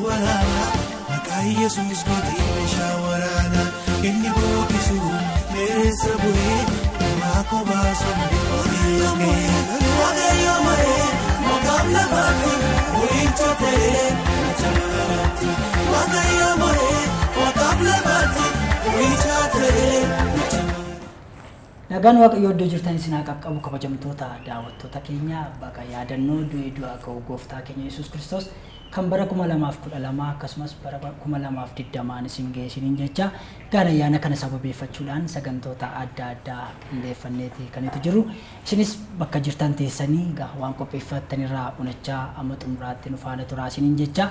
waraana maqaa Yesuus gootii meeshaa waraana inni bookisu meessa bu'ee namaa kobaasu Waaqayyooma'ee maqaan lafaatti bu'icha ta'ee nachaaraatti Waaqayyooma'ee maqaan lafaatti bu'icha ta'ee nagaan Waaqayyoo iddoo jirtan isin haa qaqqabu kabajamtoota daawwattoota keenya bakka yaadannoo du'a ka'uu gooftaa keenya Yesuus Kiristoos kan bara 2012 akkasumas bara 2020 isin geessiniin jecha gara ayyaana kana sababeeffachuudhaan sagantoota adda addaa qindeeffanneeti kan itti jiru isinis bakka jirtan teessanii waan qopheeffattanirraa unachaa amma xumuraatti nu faana turaa isiniin jecha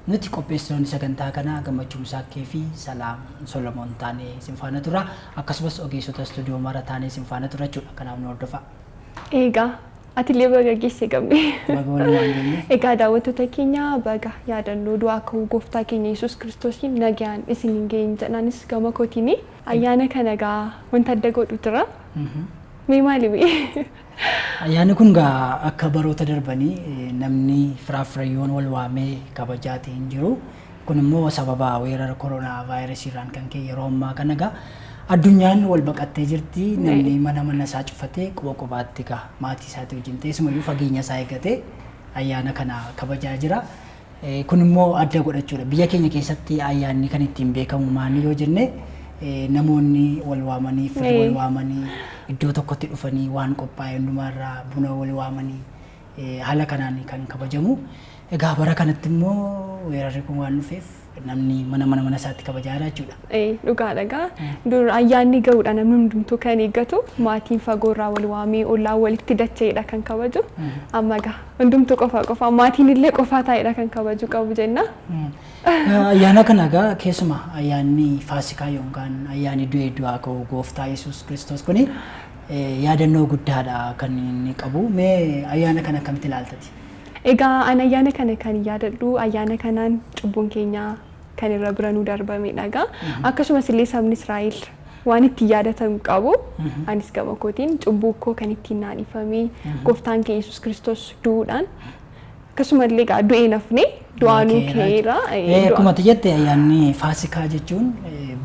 nuti qopheessitoonni sagantaa kana gammachuun saakee fi salaam Solomoon taanee isin faana tura akkasumas ogeessota istuudiyoo mara taanee isin faana tura jechuudha kanaaf nu hordofaa. Egaa ati illee baga geesse qabdi. Egaa daawwattoota keenya baga yaadannoo du'aa ka'uu gooftaa keenya Yesuus Kiristoosiin nagaan isiniin ga'een jedhaanis gama kootiin ayyaana kana egaa wanta adda godhu tura. Mee maaliif? Ayyaanni kun akka baroota darbanii namni firaafirayyoon wal waamee kabajaatii hin jiru. Kun immoo sababa weerara koronaa vaayirasiirraan kan ka'e yeroo ammaa kana addunyaan wal baqattee jirti namni mana isaa cufatee quba qubaatti maatii isaatii wajjin teessumayyuu fageenya isaa eeggatee ayyaana kana kabajaa jira. Kun immoo adda godhachuudha. Biyya keenya keessatti ayyaanni kan ittiin beekamu maali yoo jenne namoonni wal waamanii firii wal waamanii iddoo tokkotti dhufanii waan qophaa'e hundumaarraa buna wal waamanii haala kanaan kan kabajamu. Egaa bara kanatti immoo weerarri kun waan dhufeef namni mana isaatti kabajaa jechuudha. Dhugaadha. Dur ayyaanni ga'uudha namni hundumtuu kan eeggatu maatiin fagoorraa wal waamee ollaan walitti dacha'eedha kan kabaju. Amma hundumtuu qofa maatiin illee qofaa taa'eedha kan kabaju qabu jenna. Ayyaana kana keessuma ayyaanni Faasikaa yookaan ayyaanni du'a ka'uu gooftaa Yesuus Kiristoos kuni yaadannoo guddaadha kan inni qabu. Mee ayyaana kana akkamitti ilaaltati? Egaa an ayyaana kana kan yaadadhu ayyaana kanaan cubbuun keenya kan irra bira nu darbamedha. Akkasumas illee sabni Israa'el waan itti yaadatamu qabu. Anis gama kootiin cubbuu koo kan ittiin naadhifamee gooftaan keenya Yesuus Kiristoos du'uudhaan akkasuma illee du'ee nafne du'aanuu ka'eera. Akkuma jette ayyaanni Faasikaa jechuun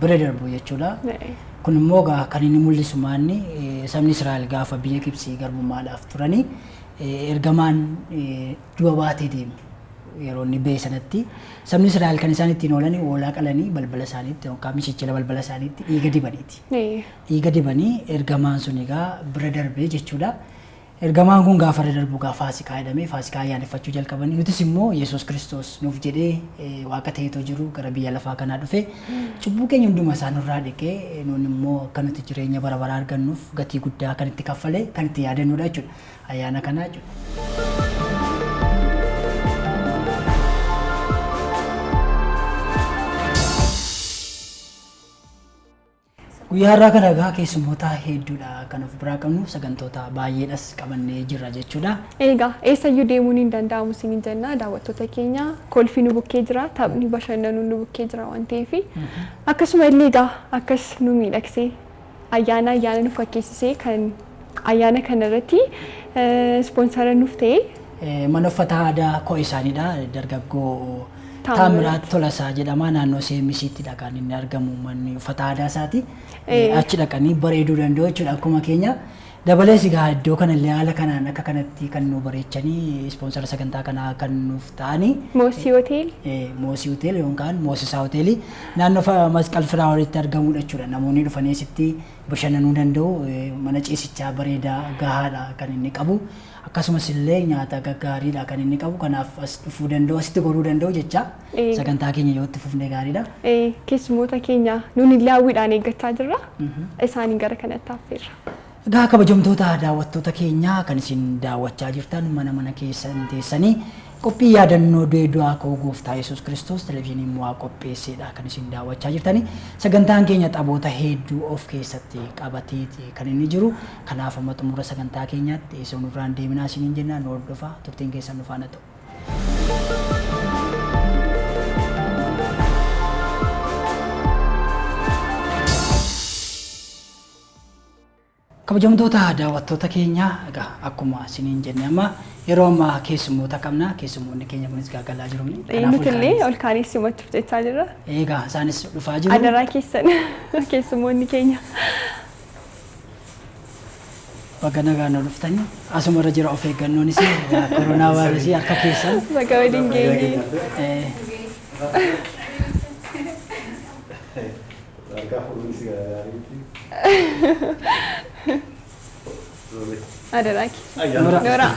bira darbu jechuudha. Kun immoo kan inni mul'isu maanni sabni Israa'el gaafa biyya Gibsii garbummaadhaaf turanii ergamaan du'a baatee deemu yeroo inni ba'e sanatti sabni Israa'el kan isaan ittiin oolanii hoolaa qalanii balbala isaaniitti yookaan mishichila balbala isaaniitti dhiiga dibaniiti. Dhiiga dibanii ergamaan sun bira darbee jechuudha. Ergamaan kun gaafa darbu Faasikaa jedhamee Faasikaa ayyaaneffachuu jalqabanii nutis immoo Yesuus Kiristoos nuuf jedhee waaqa ta'eetoo jiru gara biyya lafaa kanaa dhufe cubbuu keenya hunduma isaanirraa dhiqee nuun immoo akka nuti jireenya bara baraa argannuuf gatii guddaa kan itti kaffalee kan itti yaadannudha jechuudha ayyaana kanaa jechuudha. Guyyaa har'aa kana keessummoota hedduudha kan of biraa qabnu sagantoota baay'eedhas qabannee jirra jechuudha. Egaa eessayyuu deemuun hin danda'amu isiniin jenna daawwattoota keenya kolfii nu bukkee jira taphni bashannanuu nu bukkee jira waan ta'eef akkasuma illee akkas nu miidhagsee ayyaana nu fakkeessisee kan ayyaana kana irratti ispoonsara nuuf ta'e mana uffata aadaa koo isaaniidha dargaggoo Taamiraat Tolasaa jedhama naannoo seemisiitti kan inni argamu manni uffata aadaa isaati. Achi dhaqanii bareeduu danda'u jechuudha akkuma keenya. Dabalees iddoo kanallee haala kanaan akka kanatti kan nu bareechanii ispoonsara sagantaa kanaa kan nuuf ta'anii. Moosii Hotel. Moosii Hotel yookaan Moosisaa Hotel naannoo Masqal Firaaworitti argamudha jechuudha. Namoonni dhufanii asitti bashannanuu danda'u mana ciisichaa bareedaa gahaadha kan inni qabu. Akkasumas illee nyaata gaggaariidha kan inni qabu kanaaf as dhufuu danda'u asitti goruu danda'u jecha sagantaa keenya yoo itti fufnee gaariidha. Keessummoota keenya nuun illee hawwiidhaan eeggachaa jirra. Isaanii gara kanatti affeerra. Egaa kabajamtoota daawwattoota keenya kan isin daawwachaa jirtan mana keessan teessanii qophii yaadannoo du'a ka'uu gooftaa Yesuus Kiristoos televezyiiniin mo'aa qopheesseedha kan isin daawwachaa jirtanii sagantaan keenya taphoota hedduu of keessatti qabateeti kan inni jiru kanaaf amma xumura sagantaa keenyaatti isa nurraan deeminaa isiniin jenna nu hordofaa turtiin keessan nu faana ta'u. Kabajamtoota daawwattoota keenya egaa akkuma isiniin jenne amma yeroo ammaa keessummoota qabna. Keessummoonni keenya kunis gaagalaa jiru. Nuti illee ol kaanii simachuuf jechaa jirra. Egaa isaanis dhufaa jiru. Adaraa keessan keessummoonni keenya. Baga nagaan dhuftanii asumarra jira of eeggannoonis koronaa vaayirasii harka keessan. Baga waliin geenye. Adaraa keessan. Dora.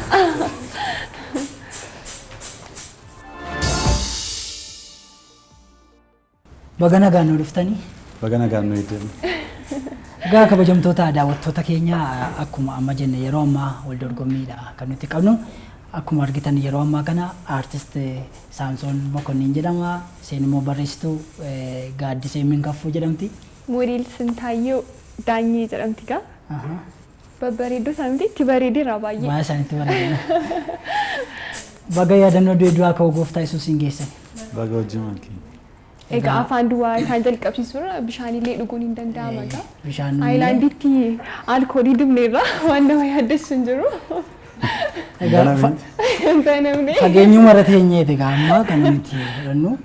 Baga nagaan dhuftanii. Baga nagaan eeddeen. Egaa kabajamtoota daawwattoota keenya akkuma amma jenne yeroo ammaa wal dorgommiidha kan nuti qabnu. Akkuma argitan yeroo ammaa kana aartist Saamsoon Mokonnin jedhama. Isheen immoo barreessituu Gaaddisee Minkaffuu jedhamti. Moodel Sintaayyoo Daanyee jedhamti gaa. Babbareedduu isaaniitti itti bareedeera baay'ee. Baay'ee isaaniitti bareedeera. Baga yaadannoo du'aa akka gooftaa Yesuus hin geessan. Baga wajjin mankii. Egaa afaan duwwaa isaan jalqabsiisuudha bishaanillee dhuguun hin danda'ama gaa. Bishaan Haayilaandiitti alkoolii dhugneerra waan nama yaaddessu hin jiru. Fageenyu mara teenyeeti egaa amma kan nuti fudhannu.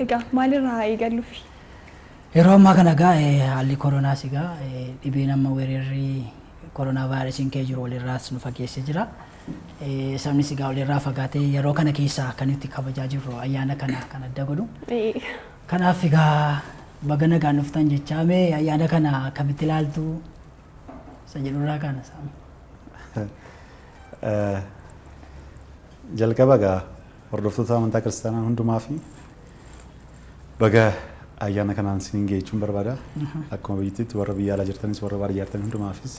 Egaa maalirraa eegalluufi? Yeroo ammaa kana egaa haalli koronaas egaa dhibeen amma weerarri koronaa vaayirasiin kee jiru walirraas nu fageessee jira. Sabnis egaa walirraa fagaatee yeroo kana keessa kan nuti kabajaa jirru ayyaana kana kan adda godhu. Kanaaf egaa baga nagaan dhuftan jechaa mee ayyaana kana akkamitti ilaaltu isa jedhurraa kana saama. Jalqaba egaa hordoftoota amantaa kiristaanaa hundumaa fi baga ayyaana kanaan isiniin geechuun barbaada. Akkuma biyyattiitti warra biyya alaa jirtanis warra baadiyyaa jirtan hundumaafis.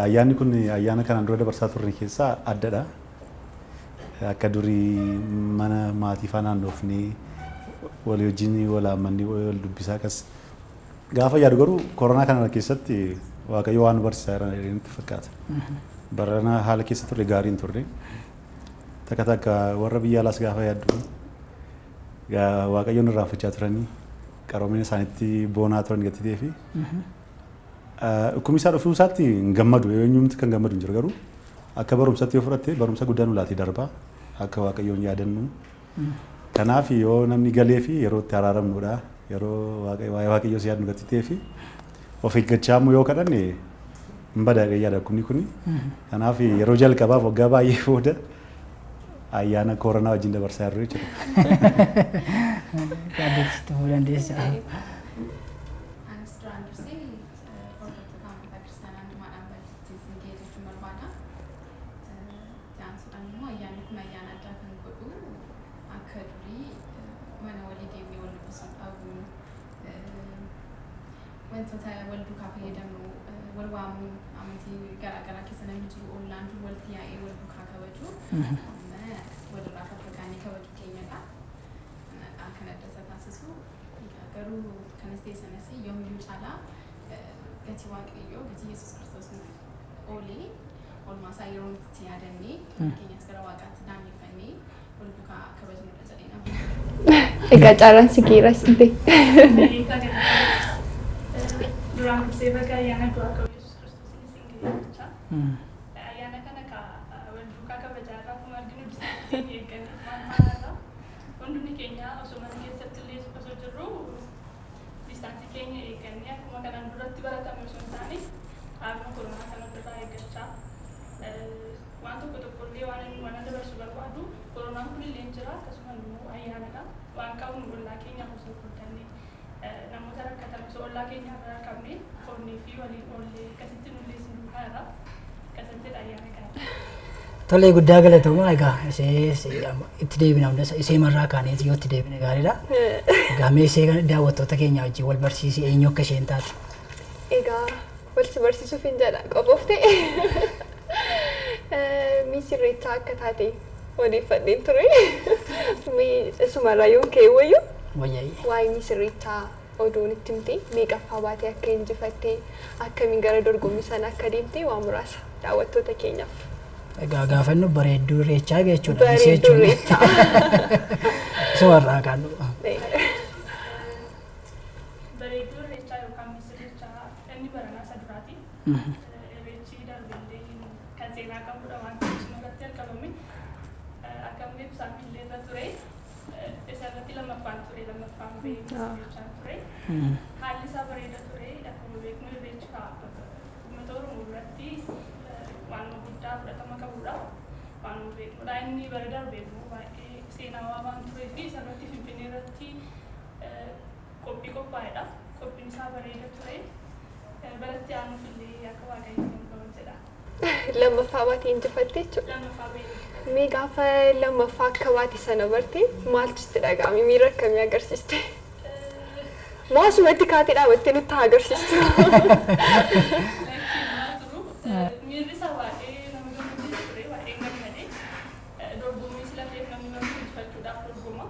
Ayyaanni kun ayyaana kanaan dura dabarsaa turre keessaa addadha. Akka durii mana maatii faana naannoofnee walii wajjin wal hammannee wal dubbisaa akkas. Gaafa yaadu garuu koronaa kana keessatti Waaqayyo waan nu barsiisaa jiran itti fakkaata. Barana haala keessa turre gaariin turre. Takka takka warra biyya alaas gaafa yaaddu Waaqayyoon irraanfachaa turanii qaroomina isaaniitti boonaa turan gattitee fi dhukkubni isaa dhufuu isaatti hin gammadu eenyumti kan gammadu hin jiru garuu akka barumsatti yoo fudhatte barumsa guddaa nu laatee darbaa akka Waaqayyoon yaadannu. Kanaaf yoo namni galee fi yeroo itti araaramnudha yeroo Waaqayyoo si yaadnu gattitee fi of eeggachaa immoo yoo kadhanne hin badaadhe yaada dhukkubni kuni. Kanaaf yeroo jalqabaaf waggaa baay'ee booda ayyaana koronaa wajjin dabarsaa jirru jechuudha. Yaadatti hoo dandeessa. Wantoota wal duukaa fayyadamnu wal waamuu amantii garaagaraa keessa namni jiru ollaan walitti yaa'ee wal duukaa kabaju walirraa faffagaanii kabaju keenyadha. Kan adda isa taasisu garuu kanas ta'e sanas yoomiyyuu caalaa gatii Waaqayyoo gatii Yesuus Kiristoos nuuf oolee oolmaasaa yeroo itti yaadannee keenyas gara Waaqaatti daangeffannee wal duukaa kabajnudha jedhee nama. Egaa caalaan si geera sitte. Durante se baga ayyaana du'aa qabu Yesuus Kiristoos isin geejjicha. Ayyaana kana wal duukaa kabajaarraa akkuma arginu distaantii eeggannee waan haaraadha. Hundumni keenya osoo mana keessatti illee osoo jirru distaantii keenya eeggannee akkuma kanaan duratti baratame osoo hin taane haaluma koronaa kana ofirraa eeggachaa waan tokko illee waan dabarsu barbaadu koronaan kun illee jira akkasuma immoo ayyaanadha. Waan qabnu ollaa keenyaaf osoo guddanne namoota rakkatan osoo ollaa keenya irraa qabne foonnii fi waliin oollee akkasitti nullee sin duukaa irraa akkasitti ayyaana kana. Tolee guddaa galatooma egaa itti deebina hundas isee marraa kaaneeti yoo itti deebine gaariidha. Egaa mee isee daawwattoota keenya wajjin wal barsiisi eenyu akka isheen taate. Egaa wal si barsiisuuf hin jedha qofoofte. Misirreettaa akka taate odeeffadheen ture. Sumarraa yoon ka'e wayyu. Waa'ee misirreettaa oduun itti himte meeqaffaa baatee akka injifattee akkamiin gara dorgommii sana akka deemte waa muraasa daawwattoota keenyaaf. gaafannu bareedduu irreechaa jechuudha. Bareedduu irreechaa. Suwarraa kan Bareedduu irreechaa yookaan misirreechaa inni baranaa isa duraati. Irreechi darbee kan seenaa qabudha waan ta'eef irratti argamame akkamni ibsaan illee irra ture isa irratti lammaffaan beekumsa ture. Haalli isaa bareeda ture akkuma beeknu irreechi uummata Oromoo biratti waan guddaa fudhatama qabudha. Waan beeknudha inni bara darbee immoo baay'ee seenawaa waan turee fi isa irratti Finfinnee irratti qophii qophaa'edha. Qophiin isaa bareeda ture. Baratti aanuuf illee akka waaqayyoon qaban jedha. Lammaffaa baatee injifatte jechuudha. Lammaffaa beekumsa. Mee gaafa lammaffaa akka baate sana barte maaltu sitti dhaga'ame? Miira akkamii agarsiiste? Moo asumatti kaatee dhaabattee nutti haa agarsiistu? Miirri isaa baay'ee nama gammachiisu ture, baay'ee gammadee dorgommii sila ta'eef namni marti injifachuudhaaf dorgoma.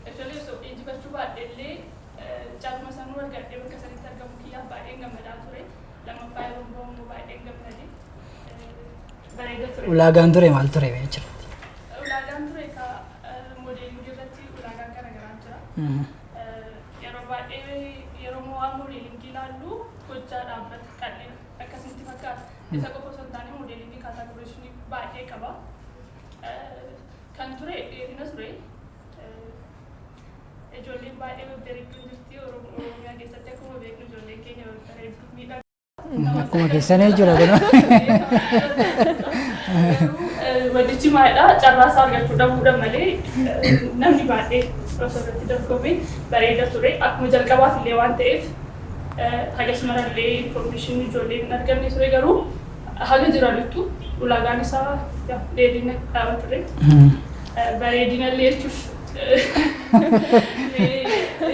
Actually osoo injifachuu baadheellee caaluma sanuu argadhee bakka sanitti argamu kiyyaaf baay'ee gammadaa ture. Lammaffaa yeroo bahu baay'ee gammadee bareeda ture. ulaagaan ture maal ture jechuudha. Ulaagaan ture ka moodeelingii irratti ulaagaan garaagaraa jira. Yeroo baay'ee yeroo mo'aa moodeelingii ilaallu gochaa dhaabbata qal'ee akkasitti fakkaata. Isa qofa osoo hin taane moodeelingii kaataagorishinii baay'ee qaba. Kan ture dheerina ture. Ijoolleen baay'ee babbareedduun jirti Oromiyaa keessatti akkuma beeknu ijoolleen keenya babbareedduu miidhagaa. Akkuma keessanii jira kun. Wadichi maalidha carraasaa argachuu dhabuudha malee namni baay'ee osoo irratti dorgome bareeda ture. Akkuma jalqabaaf illee waan ta'eef hagas marallee information ijoolleen hin argamne ture garuu haga jiranitti ulaagaan isaa dheerina dhaaba ture. Bareedina illee jechuuf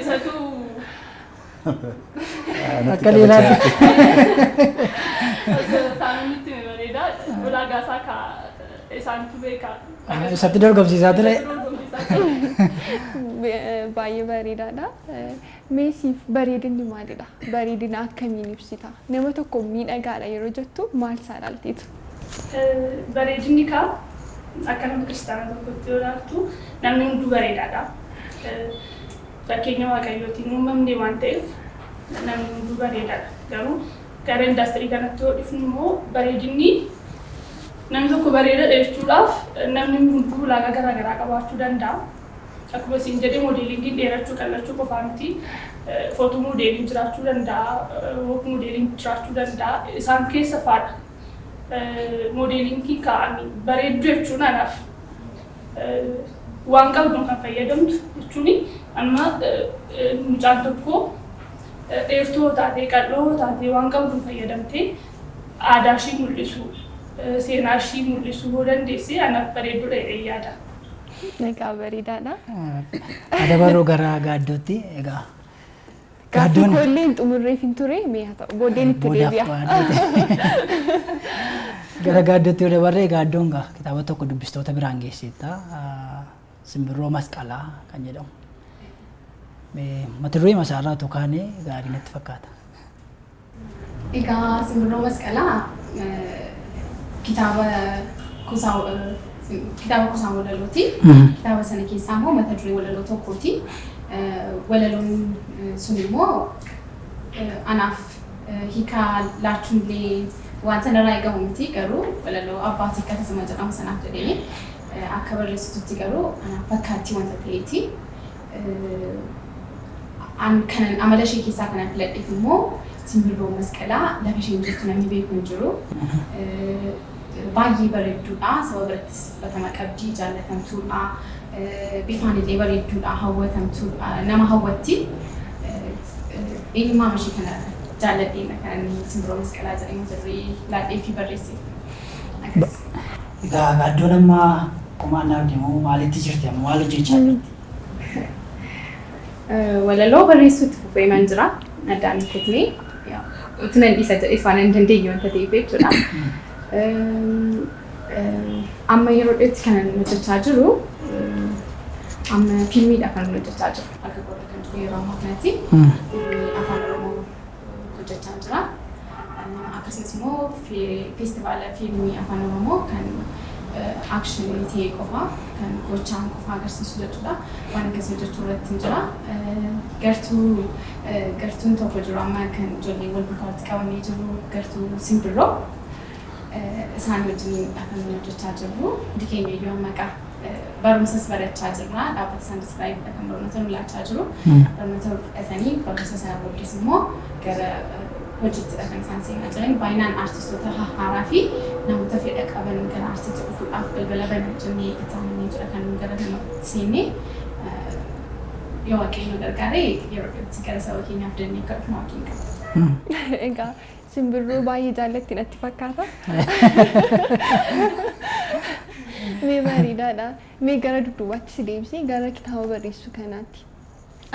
isatu Akka liilaatti. isaanitti bareeda ulaagaa isaa ka isaanitu beeka. Isatti dorgomsiisaa ture. Baay'ee bareedaadha. Meesiif bareedinni maalidha? Bareedina akkamiin ibsita? Nama tokko miidhagaadha yeroo jettu maal isaa ilaalteetu? Bareedinni kaa akka nama kiristaana tokkotti yoo ilaaltu namni hunduu bareedaadha. Fakkeenya waaqayyootiin uumamne waan ta'eef namni hunduu bareedaadha. Garuu gara indaastirii kanatti yoo dhufnu immoo bareedinni namni tokko bareedaadha jechuudhaaf namni hunduu ulaagaa garaagaraa qabaachuu danda'a. Akkuma isin jedhee moodeelingiin dheerachuu qallachuu qofaa miti. Footuu moodeeliin jiraachuu danda'a, wook moodeeliin jiraachuu danda'a. Isaan keessa faadha. Moodeelingii kaa'anii bareedduu jechuun anaaf waan qabdu kan fayyadamtu jechuun amma mucaan tokko dheertuu taatee qal'oo taatee waan qabdu fayyadamtee aadaa ishii mul'isu seenaa ishii mul'isu yoo dandeesse anaaf bareedduudha jedhee yaada. Egaa bareedaadha. Adabaroo gara gaaddootti egaa. Gaaddoo kolleen xumurreef hin ture mee haa ta'u booddeen itti deebi'a. Gara gaaddootti yoo dabarree gaaddoon kitaaba tokko dubbistoota biraan geessita. Simbirroo masqalaa kan jedhamu. Mata duree masaarraa tokkaanee gaarii natti fakkaata. Egaa simbirroo masqalaa kitaaba kuusaa walalooti. Kitaaba sana keessaa immoo mata duree walaloo tokkooti. Walaloon sun immoo anaaf hiikaa laachuun illee waan sanarraa eegamu miti garuu walaloo abbaatii akkasuma jedhamu sanaaf jedhee akka barreessitutti garuu anaaf fakkaattii wanta ta'eeti. Kanan amala ishee keessaa kanan filadheef immoo simbirroo masqalaa lafa isheen jirtu namni beeku hin jiru. Baay'ee bareedduudha. Saba birattis fudhatama qabdi, jaallatamtuudha. Bifaan illee bareedduudha, hawwatamtuudha, nama hawwatti. Eenyummaa ishee kana jaalladheena kan simbirroo masqalaa jedhamu jirree laadhee fi barreesse. Egaa gaaddoon amma qomaannaa deemu maalitti jirti amma maal hojjechaa jirti? Walaloo barreessuutti fufee man jira. Addaan kutnee utunan dhiisa jedhee waan hin dandeenye wanta ta'eef jechuudha. Amma yeroo dhiyootti kan hojjechaa jiru amma fiilmiidha kan hojjechaa jiru. Akka godha kan jiru yeroo ammaa kanatti afaan Oromoo hojjechaa jira. akkasumas immoo feestivaala fiilmii afaan oromoo kan akshinii ta'e qofa kan gochaan qofa agarsiisu jechuudha. Waan akkasii hojjechuu irratti hin jira. Gartuun tokko jiru amma kan ijoollee wal duukaa walitti qabamee jiru gartuu simbirroo isaan wajjin kan hojjechaa jirru. Hundi keenya iyyuu maqaa barumsas barachaa jirra. Dhaabbata isaan Israa'el kan barnoota nu laachaa jiru. Barnoota fudhatanii barumsa sana booddees immoo gara hojiitti kan isaan seenaa jiran. Baay'inaan aartistoota haaraa fi namoota fedha qaban gara aartiitti dhufuudhaaf balbala banaa jennee itti jira kan gara kanatti seennee yoo waaqayyo gargaare yeroo itti gara saba keenyaaf dannee akka dhufnu abdiin qaba. Egaa simbirroo baay'ee jaallatti natti fakkaata. Mee bareedaadha. Mee gara dudduubaatti si deebisee gara kitaaba barreessuu kanaatti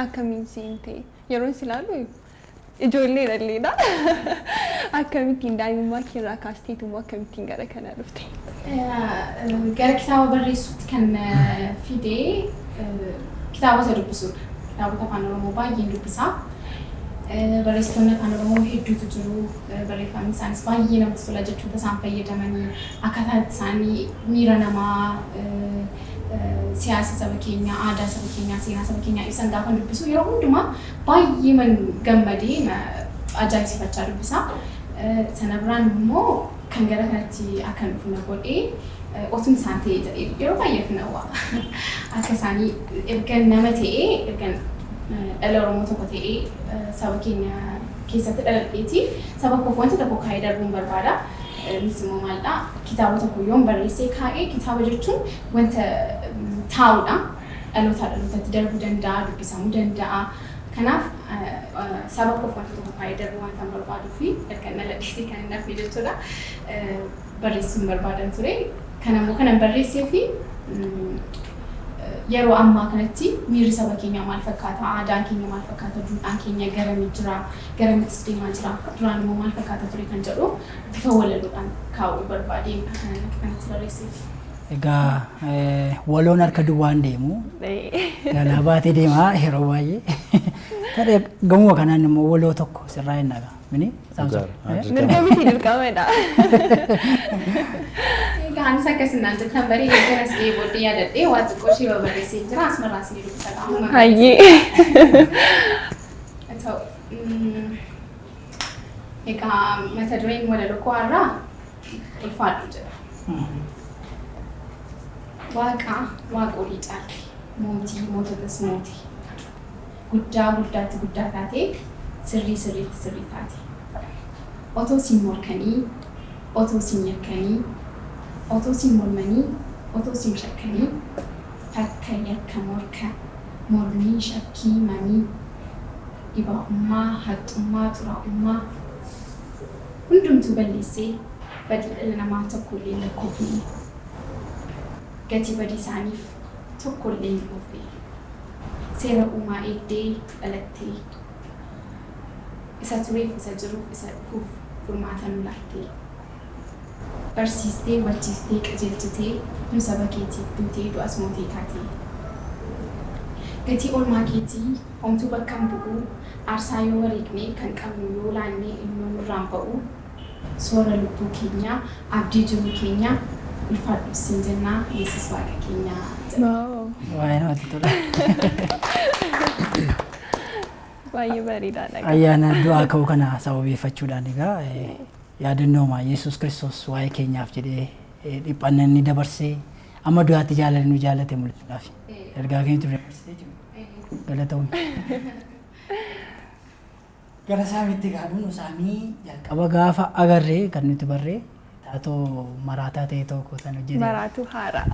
akkamiin siin ta'e yeroon si ilaalu ijoollee dhalleedha. Akkamittiin daa'imummaa kee irraa kaasteetu immoo akkamittiin gara kana dhufte? Gara kitaaba barreessuutti kan fidee kitaabota dubbisuudha. Kitaabota afaan oromoo baay'een dubbisaa. Barreessitoonni afaan oromoo hedduutu jiru. Barreeffamni isaanis baay'ee namatti tola jechuudha isaan fayyadamanii akkaataa isaanii miira namaa siyaasa saba keenyaa, aadaa saba keenyaa, seenaa saba keenyaa ibsan gaafa dubbisu yeroo hundumaa baay'ee man gammadee ajaa'ibsiifachaa dubbisaa. Sana biraan immoo kan gara kanatti akka dhufu na godhee otuun isaan ta'ee jedhee yeroo baay'ee finawaa akka isaanii ergan nama ta'ee ergan dhala oromoo tokko ta'ee saba keenya keessatti dhaladheeti saba koof wanta tokko kaa'ee darbuun barbaada. Innis immoo maalidha kitaaba tokko yoon barreessee kaa'ee kitaaba jechuun wanta taa'udha. Dhalootaa dhalootatti darbuu danda'a, dubbisamuu danda'a. Kanaaf saba koof wanta tokko kaa'ee darbuu wanta barbaaduu fi ergan dhaladheeti kan hin hafne jechuudha. Barreessuun barbaadan ture. Kanammoo kanan barreessee fi yeroo ammaa kanatti miirri saba keenyaa maal fakkaata, aadaan keenya maal fakkaata, duudhaan keenya garamitti jira, garamittis deemaa jira, duraan immoo maal fakkaata ture kan jedhu bifa walaluudhaan kaa'uu barbaadeen kanatti barreesseef. Egaa waloon harka duwwaan deemu galaa baatee deemaa yeroo baay'ee. Tarii gamoo kanaan immoo waloo tokko sirraa hin dhagaa. Mini Samson. Mirgamiti dirqamadha. Egaan akkasummaan jettan barii eegalas gahee booddee yaadadhee waan xiqqoo ishee barreessee jira asumarraa isin dubbisa qaama. Hayyee. Egaa mata dureen walaloo koo har'aa ulfaadhu jedha. Waaqa waaqolii caalti mootii moototas mootii guddaa guddaatti guddaa taatee sirrii sirriitti sirrii taate. Otoo siin morkanii, otoo siin yakkanii, otoo siin mormanii, otoo siin shakkanii, fakka yakka morka, mormii shakkii mamii, dhibaa'ummaa, haxxummaa, xuraa'ummaa hundumtuu balleessee badii dhala namaa tokkollee lakkoofne. Gatii badii isaaniif tokkollee hin oofne. Seera uumaa eegdee dhalattee. Isa tureef isa jiruuf isa dhufuuf furmaata nu laattee. Barsiistee, hubachiistee, qajeelchitee nu saba keetiif duutee du'as mootee taatee. Gatii oolmaa keetii homtuu bakka hin bu'u aarsaa yoo wareegnee kan qabnu yoo laannee immoo nurraan ba'u soora lubbuu keenyaa abdii jiruu keenyaa ulfaadhu siin jennaa Yesuus waaqa keenyaa. Waa'ee namatti tola. Baay'ee bareedaadha. Ayyaana du'aa ka'uu kana sababeeffachuudhaan egaa yaadannooma Yesuus Kiristoos waa'ee keenyaaf jedhee dhiphannaa inni dabarsee amma du'aatti jaalala nu jaalate mul'isuudhaaf ergaa keenya ture dabarsitee jiru. Galatoomne. Gara saamiitti gaadhuun saamii jalqaba gaafa agarree kan nuti barree taatoo maraataa ta'e tokko san hojjete. Maraatuu haaraa.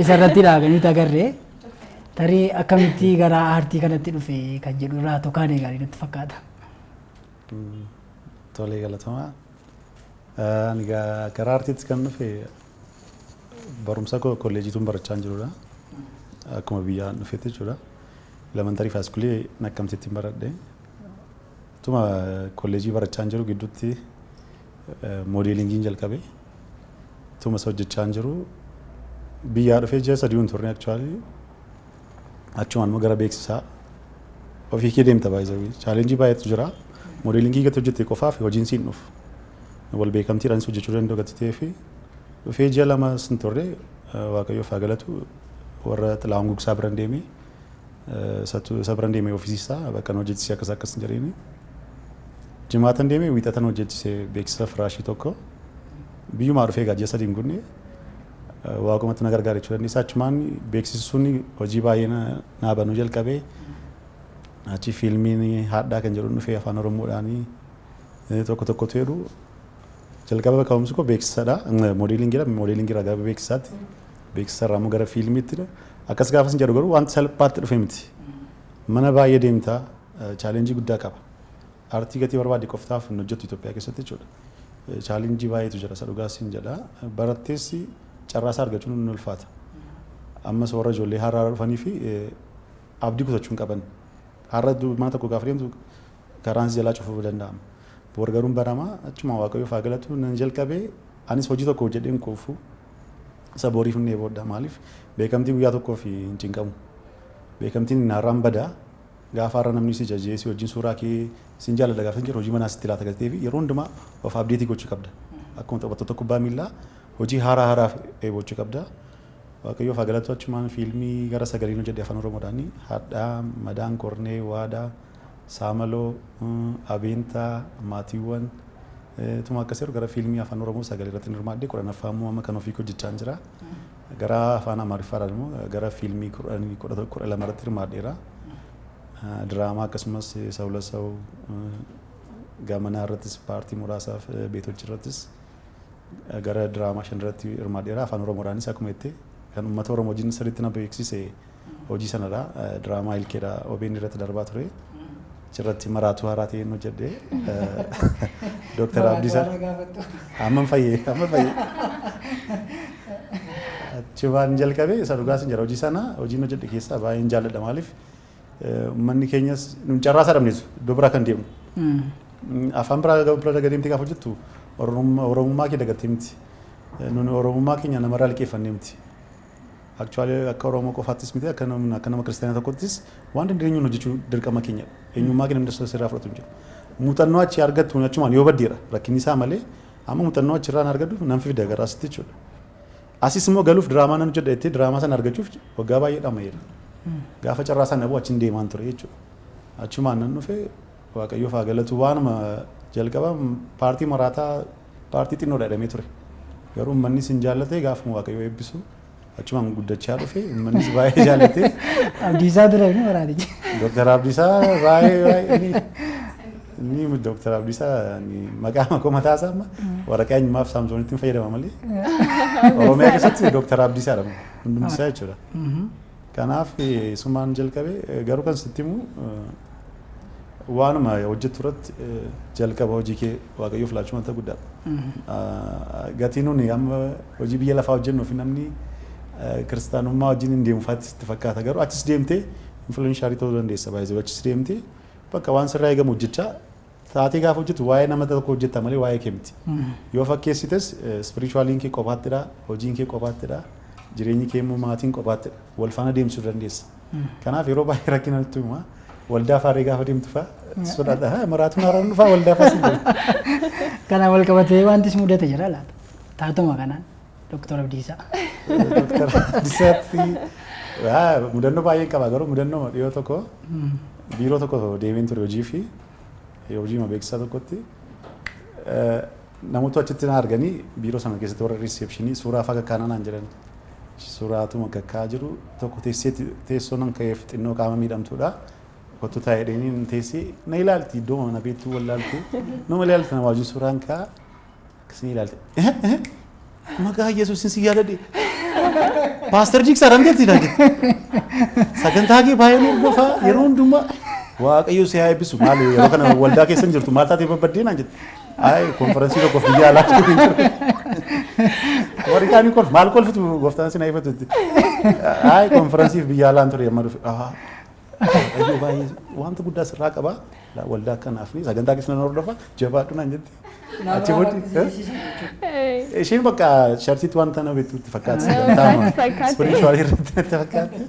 Isarratti dhaaganii agarree. Tarii akkamitti gara aartii kanatti dhufe kan jedhu irraa tokkaan gaarii natti fakkaata. Tolee galatamaa. Ani gara aartiitti kan dhufe barumsa kolleejiituun barachaa jirudha. Akkuma biyyaan dhufetti jechuudha. Elementarii fi haaskuulii Naqqamteetti baradhe. Tuma kolleejii barachaa jiru gidduutti moodeelingiin jalqabe. Tuma isa hojjechaa jiru biyyaa dhufee ji'a sadii hin turre actually. Achumaan immoo gara beeksisaa ofii kee deemta baay'ee chaalenjii baay'eetu jira. Modeelingii gati hojjette qofaaf hojiin siin dhufu. Wal beekamtiidhaan hojjechuu danda'u gati ta'ee fi dhufee ji'a lama sin turre waaqayyoof haa galatu warra xilaa'uun gugsaa biran deemee isa biran deemee ofiisisaa bakka hojjechisee akkas hin jedheenii. Jimaatan deemee wiixatan hojjechisee beeksisa firaashii tokko biyyumaa dhufee ji'a sadii hin guunne waaqumatti na gargaara jechuudha. Inni achumaan beeksisi sun hojii baay'ee naa banuu jalqabee achi fiilmiin haadhaa kan jedhu dhufee afaan Oromoodhaan tokkotu jedhu jalqaba ka'umsi koo beeksisadha. Modeelingii ragaa beeksisaatti beeksisa irraa immoo gara fiilmiitti akkas gaafas hin jedhu garuu wanti salphaatti dhufe miti. Mana baay'ee deemtaa chaalenjii guddaa qaba. Aartii gatii barbaade qoftaaf hin hojjetu Itoophiyaa keessatti jechuudha. Chaalenjii baay'eetu jira sadhugaas hin jedha. Baratteessi carraasaa argachuun ni ulfaata. Ammas warra ijoollee haaraa dhufanii fi abdii kutachuu hin qaban. Har'a mana tokko gaafa deemtu karaan jalaa cufuu danda'ama. Borgaruun baramaa achuma waaqayyoof haa galatu nan jalqabee anis hojii tokko hojjedheen quufu isa boriif hin eebodha maaliif beekamtii guyyaa tokkoof hin cinqamu. Beekamtiin naarraan badaa gaafa har'a namni si jajee si wajjin suuraa kee sin jaalladha gaafa hin jiru hojii manaa sitti laata galtee fi yeroo hundumaa of abdeetii gochuu qabda. Akkuma taphattoota kubbaa miillaa hojii haaraa eebochuu qabda. Waaqayyoof haa galatu achumaan fiilmii gara sagaliin hojjedhe afaan Oromoodhaan Haadhaa, Madaan Kornee, Waadaa, Saamaloo, Abeentaa, Maatiiwwan tuma akkas yeroo gara fiilmii afaan Oromoo sagalii irratti hirmaadhe 10ffaa immoo amma kan ofii hojjechaa jira. Gara afaan Amaariffaadhaan immoo gara fiilmii 12 irratti hirmaadheera. Diraamaa akkasumas Sawla Saw Gamanaa irrattis paartii muraasaaf beetochi irrattis gara diraamaa 5 irratti hirmaadheera. Afaan Oromoodhaanis akkuma jettee kan uummata Oromoo wajjin sirriitti na beeksise hojii sanadha. Diraamaa ilkeedha OBN irratti darbaa ture. Achirratti maraatuu haaraa ta'een hojjedhee Dooktar Abdiisaa amma fayyee. Achumaan jalqabee isa dhugaas hin jira hojii sana hojiin hojjedhe keessaa baay'een jaalladha maaliif uummanni keenyas nun carraasaa dhabneetu iddoo biraa kan deemu. Afaan biraa deemtee gaafa hojjettu Oromummaa kee dagattee miti. Nun Oromummaa keenya namarraa liqeeffannee miti. Actually akka Oromoo qofaattis miti akka nama kiristaanaa tokkottis waan dandeenyuun hojjechuu dirqama keenya. Eenyummaa keenya namni sirraa fudhatu hin jiru. Muuxannoo achi argattu achumaan yoo baddeera rakkinni isaa malee amma muuxannoo achirraan argadhu nan fida garaasitti jechuudha. Asis immoo galuuf diraamaa nan hojjedha jettee diraamaa sana argachuuf waggaa baay'ee dhama'eera. Gaafa carraa sana dhabuu achiin deemaan ture jechuudha. Achumaan nan dhufe waaqayyoof haa galatu waanuma jalqaba paartii maraataa paartii xinnoo dhadhamee ture. Garuu uummanni sin jaallatee gaafuma waaqayyoo eebbisu achumaan guddachaa dhufe uummannis baay'ee jaallatee. Abdiisaa ture ni maraati. Dooktar Abdiisaa baay'ee inni Dooktar Abdiisaa maqaa makoo mataasaa amma waraqaa eenyummaaf saamsoonitti hin fayyadama malee. Oromiyaa keessatti Dooktar Abdiisaa jedhama hundumtisaa jechuudha. Kanaaf sumaan jalqabee garuu kan sitti himu waanuma hojjettu irratti jalqaba hojii kee waaqayyoof laachuu wanta guddaadha. Gatii nuni amma hojii biyya lafaa hojjennu fi namni kiristaanummaa wajjin hin deemu faatti sitti fakkaata garuu achis deemtee influenshaarii ta'uu dandeessa baay'ee achis deemtee bakka waan sirraa eegamu hojjechaa taatee gaafa hojjettu waa'ee nama tokko hojjetta malee waa'ee kee miti. Yoo fakkeessites spiritualiin kee qophaаттidha hojiin kee qophaаттidha jireenyi kee immoo maatiin qophaаттidha wal faana deemsuu dandeessa. Kanaaf yeroo baay'ee rakkina nutti hima waldaa faaree gaafa deemtu fa'a sodaadha maraatuun haaraan dhufaa waldaa fa'a. Kana wal qabatee wanti si mudate jira laata taatuma kanaan Dooktar Abdiisaa. Dooktar Abdiisaatti mudannoo baay'ee qaba garuu mudannoo dhiyoo tokko biiroo tokko deemeen ture hojii fi hojii beeksisaa tokkotti namoota achitti na arganii biiroo sana keessatti warra riiseepshinii suuraa faga kaanaan jedhan suuraatuma kakkaa jiru tokko teessoo nan ka'eef xinnoo qaama miidhamtuudha. Kottu taa'ee dheeniin teessee na ilaalti iddoo mana beektuu wallaaltee nama ilaalti nama wajjin suuraan ka'aa akkasii ilaalte. Maqaa Yesuusin si yaadadhe. Paaster Jigsaa dhamdeetti dhaante. Sagantaa kee baay'ee hordofaa yeroo hundumaa waaqayyo si haa eebbisu maal yeroo kana waldaa keessa hin jirtu maal taatee babbaddee naan jette. Ay konferansii tokkoof biyya alaa jiru. Warri kaanii kolf maal kolfitu gooftaan si na eebbatu. Ay konferansiif biyya alaan ture yemmuu dhufe. Ayyo baay'ee wanta guddaa sirraa qaba. Waldaa kanaaf ni sagantaa keessa nan hordofa jabaadhu naan jette. Achi booddee isheen bakka shartiitti wanta na beektutti fakkaatti sagantaa spiritual irratti natti fakkaatti.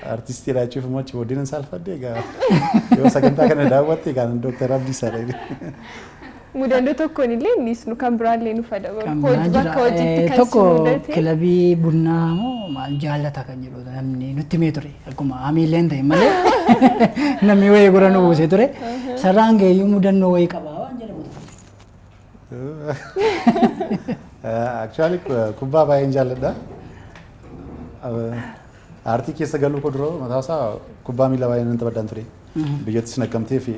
artistii laachuuf immoo achi booddeen saalfadde egaa yoo sagantaa kana daawwatte kan Dr. Abdiisaa dha. Mudannoo tokkoon illee innis nu kan biraallee nu fadabaru. Hojii bakka hojiitti kan si tokko mudate. kilabii bunnaa moo maal jaallata kan jedhu namni nutti himee ture. Akkuma hamiilleen ta'e malee namni wayii gura nu buusee ture. Sarraan geeyyuu mudannoo wayii qabaa waan jedhamu. Actually kubbaa baay'een jaalladha. Aartii keessa galuu koo dura mataa isaa kubbaa miilaa baay'ee nan taphadhaan ture. Biyyattis naqamtee fi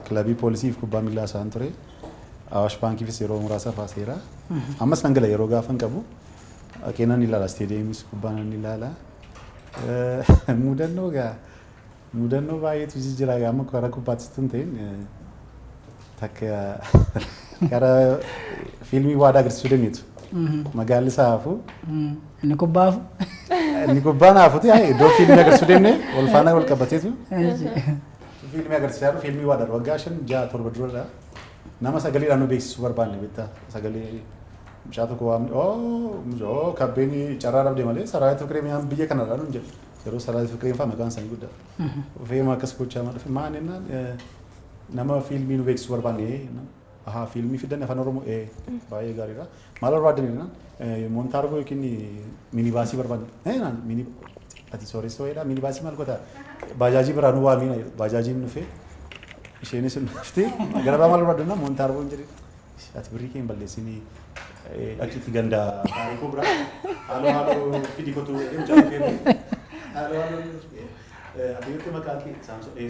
kilabii poolisiif kubbaa miilaa isaan ture. Awaash baankiifis yeroo muraasa baaseera. Ammas nan gala yeroo gaafan qabu. Keenan ilaala isteediyeemis kubbaa nan ilaala. Mudannoo baay'eetu jira amma karaa kubbaattis tun ta'in takka karaa fiilmii waadaa agarsiisuu dandeetu. Magaalli isaa hafu. Inni kubbaafu. Inni kubbaan hafuuti iddoo fiilmii agarsiisuu deemne wal faana wal qabateetu. Fiilmii agarsiisaa jiru fiilmii waadaa waggaa 5-6 duradha. Nama sagaleedhaan nu beeksisuu barbaanne beektaa sagalee mucaa tokko waamne kabbeen carraa dhabde malee saraayit fiqiree mi'aan biyya kanarraa nu jedhu yeroo saraayit fiqireen fa'aa maqaan isaanii guddaa. Feema akkas gochaa ma dhufe maan jennaan nama fiilmii nu beeksisuu barbaanne fiilmii fidan afaan oromoo baay'ee gaariidha. Maal barbaadan jennaan montaargoo yookiin minibaasii barbaanne ati sooressa wayiidha minibaasii maal goota baajaajii biraa nu waamina baajaajiin dhufee isheenis nuftee garabaa maal barbaadna montaargoo hin jedhe ati birrii kee hin balleessinii achitti ganda taarikoo biraa haaloo fidii kotu mucaa feerre haaloo ati yotti maqaa kee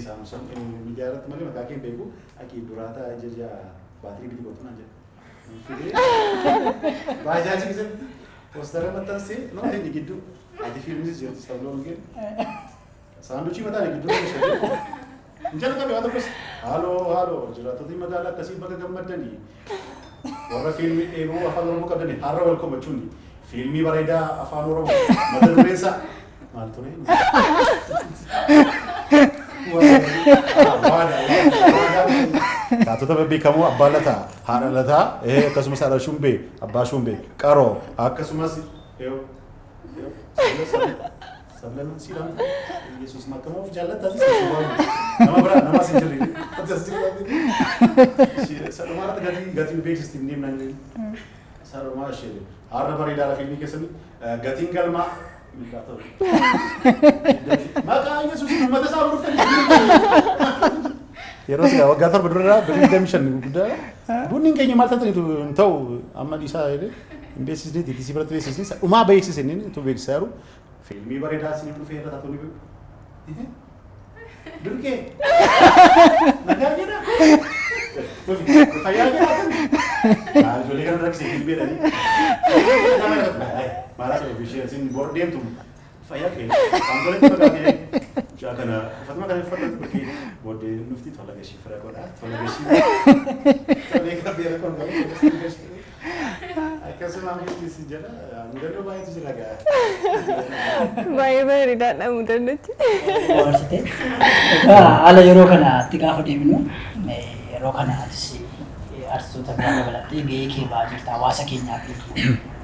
saamson miidiyaa irratti malee maqaa kee hin beeku aki duraata ajaja baatirii fidii kotu naan jedhe baajaajii keessatti poostara maxxansee nootni gidduu ati fiilmis jirti sabloon ngeen saanduchii mataan gidduu ishee Injala kami waktu kus halo jiraatoti magaalaa akkasii bakka gammaddanii warra fiilmii dheebuu afaan oromoo qabdanii har'a wal komachuun fiilmii bareedaa afaan oromoo mata dureensa maal ture taatota beekamoo abbaa lataa haadha lataa akkasumas haadha shumbee abbaa shumbee qaroo akkasumas sablan siidhaan Yesuus makkamoo jaallata taasisa nama biraa nama sin jirre salumaarratti gatiin beeksisti hin deemnan salumaa ishee har'a bareedaadha fiilmii keessatti gatiin galmaa maqaa Yesuus uummata isaa buruftanii yeroo sigaa waggaa torba dura birrii 5 guddaa bunni keenya maal ta'anitu hin ta'u amma dhiisaa jedhee hin beeksisne tiitisii biratti beeksisne dhumaa beeksisne inni tu beeksisaa jiru filmi bareedaa isin dhufee irra taatonni durkee nagaa jedha fayyaa jedha ijoollee kana rakkisee filmii jedhanii maalaas ishee isin bor deemtu fayyaa kee saamtoletti maqaa kee jaa kana uffatuma kana uffatu bakki booddee nufti tola gashii fira godhaa tola gashii tolee qabee rakkoon qabu akkasuma ammoo si jedha mudannoo baay'eetu jira gaa. Baay'ee bareedaadha mudannootti. Warsitee haala yeroo kanatti gaafa deemnu yeroo kanattis artistoota biraa dabalattee gahee kee ba'aa jirta hawaasa keenyaa fi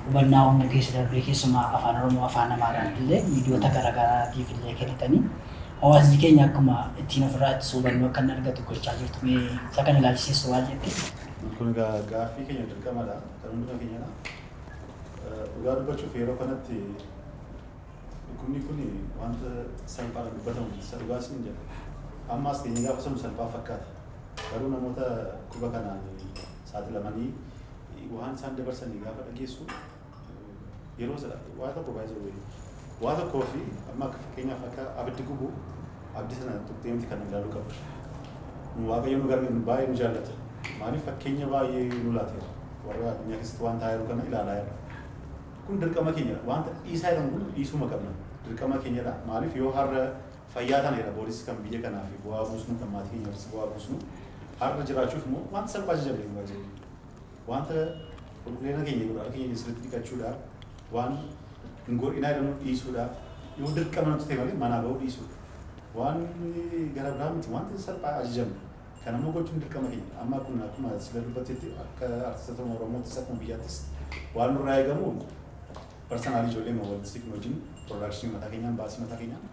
hubannaa uumuu keessa darbee keessumaa afaan oromoo afaan amaaraan illee miidiyoota garaagaraatiif illee kennitanii hawaasni keenya akkuma ittiin ofirraa ittisuu hubannoo akka inni argatu gochaa jirtu mee isa kana ilaalchiseessu waan jettee. Kun gaaffii keenya dirqamadha kan hunduma keenyadha. Dhugaa dubbachuuf yeroo kanatti dhukkubni kun wanta salphaan dubbatamu isa dhugaas hin jedhu. Ammaas keenya gaafa sun salphaa fakkaata. Garuu namoota quba kanaan saaxilamanii waan isaan dabarsanii gaafa dhageessu yeroo sana waa tokko baay'ee waa tokkoo fi amma akka fakkeenyaaf akka abiddi gubu abdii sana tuqxeemti kan ilaaluu qabu. Waaqayyo nu gargaaru baay'ee nu jaallata. Maaliif fakkeenya baay'ee nu laateera. Warra addunyaa keessatti waan taa'eeru kana ilaalaa jira. Kun dirqama keenya wanta dhiisaa jedhamu kun dhiisuma qabna. Dirqama keenyadha. Maaliif yoo har'a fayyaa tana jedha booris kan biyya kanaa fi bu'aa buusnu kan maatii keenyaafis bu'aa buusnu har'a jiraachuuf immoo wanta salphaa jajjabeef baay'ee. Wanta qulqullina keenya godhaa keenya sirriitti dhiqachuudhaaf waan hin godhinaa jedhamu dhiisuudhaaf yoo dirqama nuti ta'e malee manaa bahuu dhiisuudha. Waan gara biraa miti wanta salphaa ajajamna. Kan ammoo gochuun dirqama keenya amma kun akkuma sila dubbattetti akka artistoota Oromoottis akkuma biyyaattis waan nurraa eegamu parsanaalii ijoollee walitti siqnu wajjin piroodakshinii mataa keenyaan baasii mataa keenyaan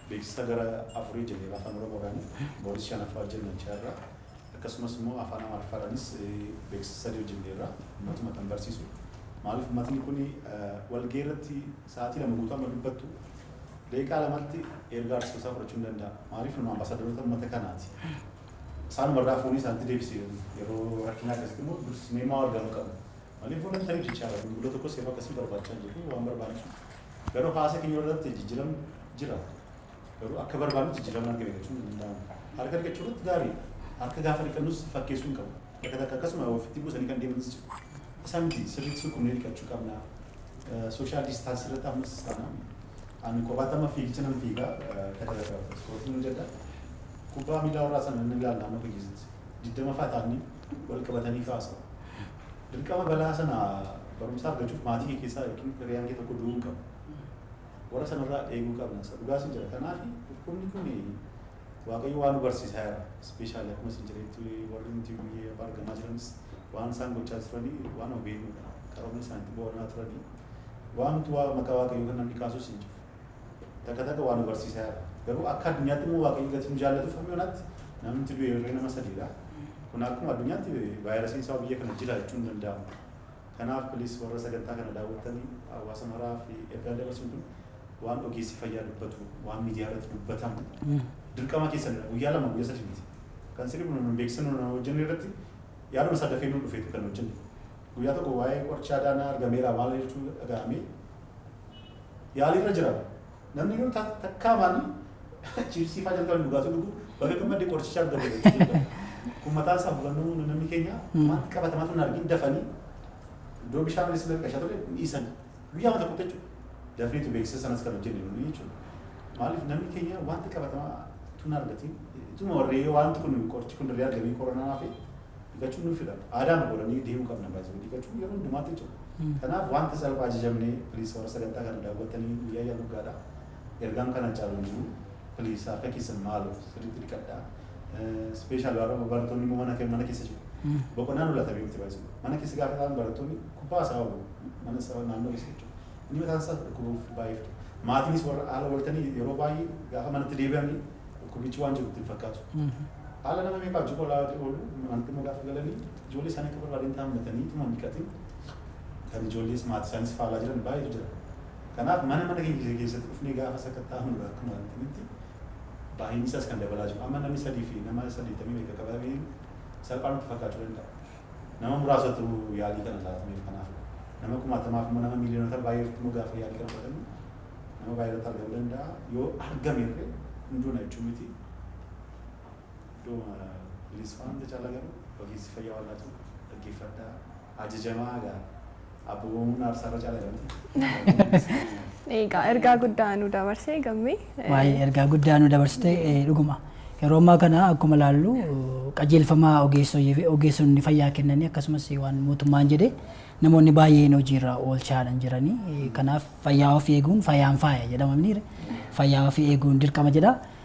beeksisa gara afurii jennee afaan Oromoodhaan booris shanaffaa jennechaa akkasumas immoo afaan Amaariffaanis beeksisa sadii jenneerra uummatuma kan barsiisu. Maaliif uummatni kun walgahii irratti sa'aatii lama guutuu amma dubbattu deeqaa lamatti ergaa arsiisaa fudhachuu hin danda'a. Maaliif nu ambaasaadaroota uummata kanaati. Isaan warraa fuunii isaanitti deebisee yeroo rakkinaa akkasitti immoo dursinee maa argamu qabu. Maaliif fuulan ta'ee jechaadha. Gurgurdoota tokkos yeroo akkasii barbaachaa jiru waan barbaachisu. Garuu haasa keenya irratti jijjiiram jira. Garuu akka barbaadnu jijjiiraman argame jechuun hin danda'amu. Harka dhiqachuu irratti gaarii. Harka gaafa dhiqannus fakkeessuu hin qabu. Bakka takka akkasuma ofitti buusanii kan deemanis jiru. Isaan miti sirriitti suuqnee dhiqachuu qabna. Sooshaal diistaansii irratti ammas taana. Ani kophaatama fiigicha nan fiigaa tajaajila ispoortii nu jedha. Kubbaa miilaa warraa sana inni ilaalla amma keessatti. 20 fa'aa ta'anii wal qabatanii kaasa. Dirqama balaa sana barumsa argachuuf maatii keessaa yookiin hiriyaan kee tokko du'uu qabu. Warra sanarraa eeguu qabna. Dhugaas hin jira. Kanaaf dhukkubni kun waaqayyo waan nu barsiisaa jira. Ispeeshaalii akkuma isin jireetti warri nuti guyyee argamaa jiranis waan isaan gochaa turanii waan ogeeyyiidha. Qaroomni isaaniitti boonaa turanii waantu maqaa waaqayyoo kan namni kaasus hin jiru. Takka takka waan nu barsiisaa jira. Garuu akka addunyaatti immoo waaqayyo gatii nu jaallatuuf hammiyoonatti namni du'e nama sadiidha. Kun akkuma addunyaatti vaayirasiin isaa biyya kana jira jechuun hin danda'amu. Kanaaf piliis warra sagantaa kana daawwattanii hawaasa maraa fi ergaa dabarsuun kun waan ogeessi fayyaa dubbatu, waan miidiyaa irratti dubbatamu dirqama keessanidha. Guyyaa lama guyyaa sadii miti. Kan sirrii kun beeksisnu nama hojjennu irratti yaaduma sadafee nu dhufeetu kan hojjennu. Guyyaa tokko waa'ee qoricha aadaa argameera maal jechuu dhaga'amee yaaliirra jira. Namni yoo takkaamaan chiibsii faa jalqaban dhugaatii dhugu bakka gammadee qoricha argate jechuudha. Kun mataan isaa hubannoo namni keenya waan qabatamaatu hin argin dafanii iddoo bishaan malee sirrii qashaa ture dhiisan guyyaa mata kutte jechuudha. Dafniitu beeksisa sanas kan hojjenne nuyi jechuudha. Maaliif namni keenya wanta qabatamaa tun argatiin ituma warree wanti kun qorichi kun dirree argamee koronaa fi dhiqachuun nuuf fida. Aadaan godhanii deemuu qabna baay'ee dhiqachuun yeroo hundumaatti jechuudha. Kanaaf wanta salphaa ajajamnee piliis warra sagantaa kana daawwattanii guyyaa yaa dhugaadha. Ergaan kana caalu jiru piliis akka keessan maaloo sirriitti dhiqadhaa. Speeshaal warra barattoonni immoo mana keessa jiru. Boqonnaan ulatamee miti baay'ee. Mana keessa gaafa ta'an barattoonni kubbaa isaa mana isaa naannoo keessa jechuudha. Inni mataan isaa dhukkubuuf baay'ee. Maatiinis warra haala waltanii yeroo baay'ee gaafa manatti deebi'anii dhukkubichi waan jiru ittiin fakkaatu. Haala nama meeqaa hojii qolaa oolu manatti immoo gaafa galanii ijoollee isaanii akka barbaadeen taa'ammatanii ituma miidhatiin kan ijoollees maatii isaanis faalaa jiran baay'eetu jira. Kanaaf mana keenya keessatti dhufnee gaafa sakatta'amnu akkuma argitanitti baay'een isaas kan dabalaa jiru. Amma namni sadii fi nama 80 meeqa qabatee salphaan nutti fakkaachuu danda'a. Nama muraasatu yaalii kana laatameef kanaaf. Nama kumaatamaaf immoo nama miiliyoonota baay'eetu immoo gaafa yaalii kana fudhatan nama baay'eetu argamuu danda'a. Yoo argameerre hunduuna jechuun miti. Iddoo piliis waan caalaa garuu ogeessi fayyaa waan laatu dhaggeeffadhaa ajajamaa gaa abboomuun aarsaarra caalaa jedhamti. Egaa ergaa guddaa nu dabarsee gammee. Waa'ee ergaa guddaa nu dabarsite dhuguma. Yeroo ammaa kana akkuma ilaallu qajeelfama ogeessonni fayyaa kennanii akkasumas waan mootummaan jedhe namoonni baay'een hojiirra oolchaa jiranii. Kanaaf fayyaa ofii eeguun fayyaan faaya jedhamanii fayyaa ofii eeguun dirqama jedha.